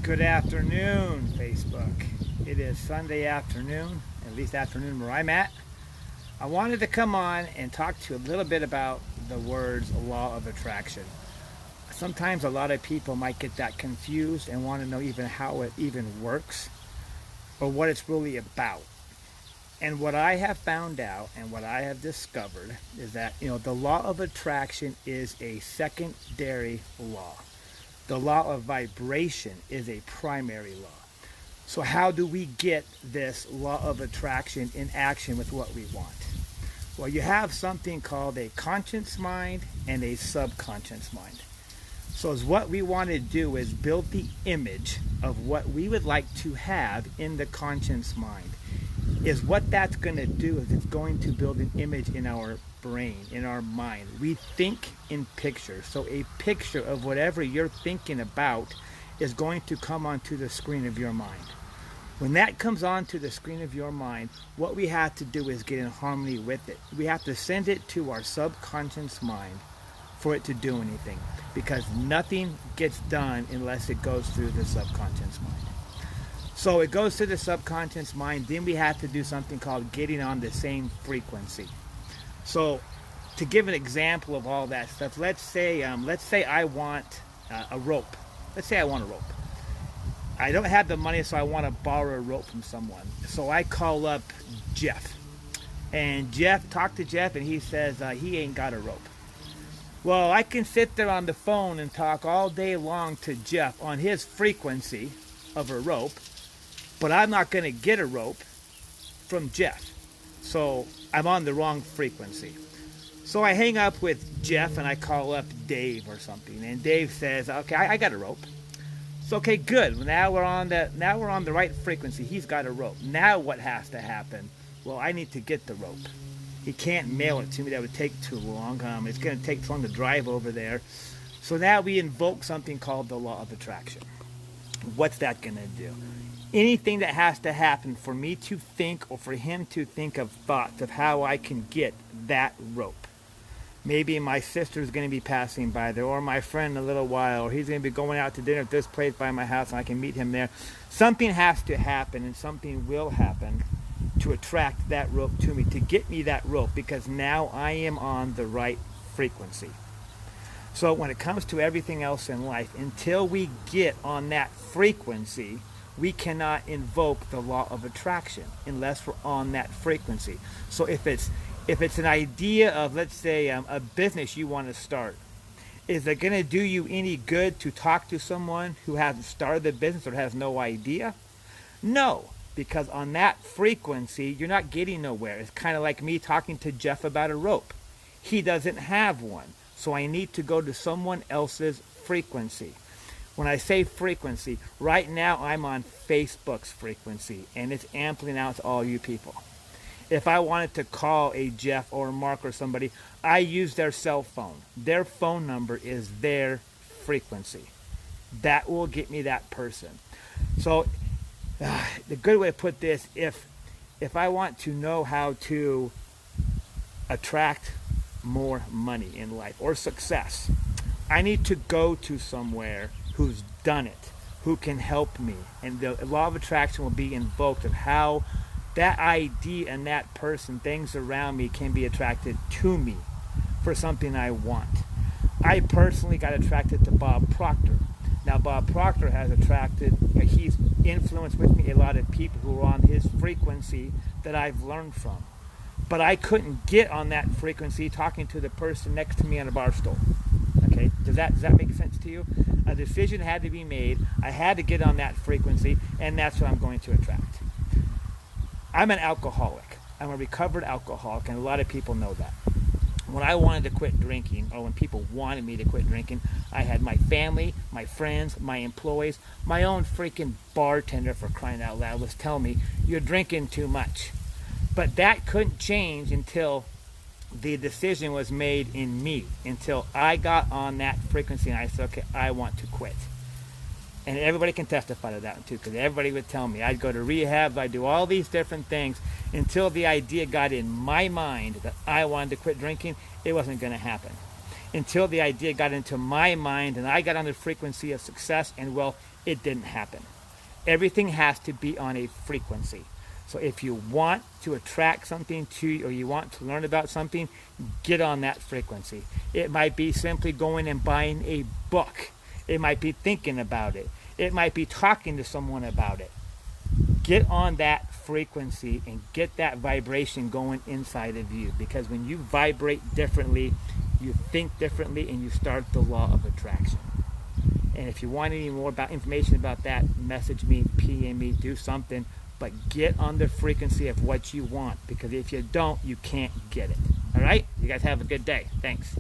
Good afternoon, Facebook. It is Sunday afternoon, at least afternoon where I'm at. I wanted to come on and talk to you a little bit about the words law of attraction. Sometimes a lot of people might get that confused and want to know even how it even works or what it's really about. And what I have found out and what I have discovered is that, the law of attraction is a secondary law. The law of vibration is a primary law. So how do we get this law of attraction in action with what we want? Well, you have something called a conscious mind and a subconscious mind. So as what we want to do is build the image of what we would like to have in the conscious mind. Is what that's going to do is it's going to build an image in our brain, in our mind. We think in pictures. So a picture of whatever you're thinking about is going to come onto the screen of your mind. When that comes onto the screen of your mind, what we have to do is get in harmony with it. We have to send it to our subconscious mind for it to do anything, because nothing gets done unless it goes through the subconscious mind. So it goes to the subconscious mind, then we have to do something called getting on the same frequency. So to give an example of all that stuff, let's say I want a rope. Let's say I want a rope. I don't have the money, so I want to borrow a rope from someone. So I call up Jeff. And talk to Jeff, and he says he ain't got a rope. Well, I can sit there on the phone and talk all day long to Jeff on his frequency of a rope, but I'm not going to get a rope from Jeff. So I'm on the wrong frequency. So I hang up with Jeff and I call up Dave or something. And Dave says, okay, I got a rope. So, okay, good. Now we're on the right frequency. He's got a rope. Now what has to happen? Well, I need to get the rope. He can't mail it to me. That would take too long. It's going to take too long to drive over there. So now we invoke something called the law of attraction. What's that going to do? Anything that has to happen for me to think or for him to think of thoughts of how I can get that rope. Maybe my sister's going to be passing by there, or my friend in a little while, or he's going to be going out to dinner at this place by my house and I can meet him there. Something has to happen, and something will happen to attract that rope to me, to get me that rope, because now I am on the right frequency. So when it comes to everything else in life, until we get on that frequency, we cannot invoke the law of attraction unless we're on that frequency. So if it's an idea of, let's say, a business you want to start, is it going to do you any good to talk to someone who hasn't started the business or has no idea? No, because on that frequency, you're not getting nowhere. It's kind of like me talking to Jeff about a rope. He doesn't have one, so I need to go to someone else's frequency. When I say frequency, right now I'm on Facebook's frequency, and it's ampling out to all you people. If I wanted to call a Jeff or a Mark or somebody, I use their cell phone. Their phone number is their frequency. That will get me that person. So the good way to put this, if I want to know how to attract more money in life or success, I need to go to somewhere who's done it, who can help me. And the law of attraction will be invoked of how that idea and that person, things around me, can be attracted to me for something I want. I personally got attracted to Bob Proctor. Now, Bob Proctor has he's influenced with me a lot of people who are on his frequency that I've learned from. But I couldn't get on that frequency talking to the person next to me on a bar stool. Okay, does that make sense to you? A decision had to be made. I had to get on that frequency, and that's what I'm going to attract. I'm an alcoholic. I'm a recovered alcoholic, and a lot of people know that. When I wanted to quit drinking, or when people wanted me to quit drinking, I had my family, my friends, my employees, my own freaking bartender, for crying out loud, was telling me, you're drinking too much. But that couldn't change until the decision was made in me, until I got on that frequency and I said, okay, I want to quit. And everybody can testify to that too, because everybody would tell me I'd go to rehab, I'd do all these different things until the idea got in my mind that I wanted to quit drinking. It wasn't going to happen. until the idea got into my mind and I got on the frequency of success and wealth, it didn't happen. Everything has to be on a frequency. So if you want to attract something to you, or you want to learn about something, get on that frequency. It might be simply going and buying a book. It might be thinking about it. It might be talking to someone about it. Get on that frequency and get that vibration going inside of you, because when you vibrate differently, you think differently, and you start the law of attraction. And if you want any more information about that, message me, PM me, do something, but get on the frequency of what you want, because if you don't, you can't get it. All right? You guys have a good day. Thanks.